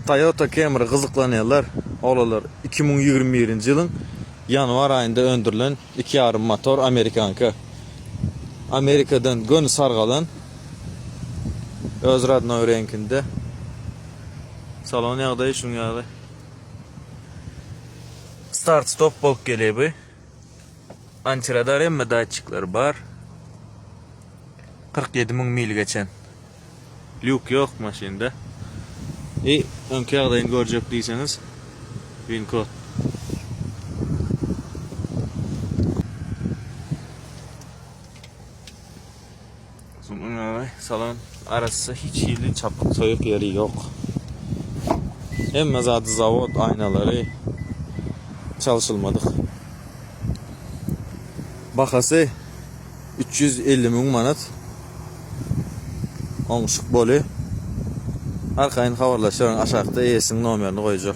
Toyota Camry kızıklanıyorlar. Olalar 2021 yılın yanvar ayında öndürülen 2.5 motor Amerikanka. Amerikadan gönü sargalan öz radno renkinde. Salon yağda şun yağda. Start stop bok geliyor bu. Antiradar emme datçıkları var. 47.000 mil geçen. Luke yok maşinde. Önki yağdayın görecek değilseniz win code. Salon arası hiç kirli çapık soyuk yeri yok. Hem zaten zavod aynaları çalışılmadık. Bakası 350.000 manat. Olmuşuk bolu. Arkayın havarlaşların aşağıda ES'nin numaranı koyacak.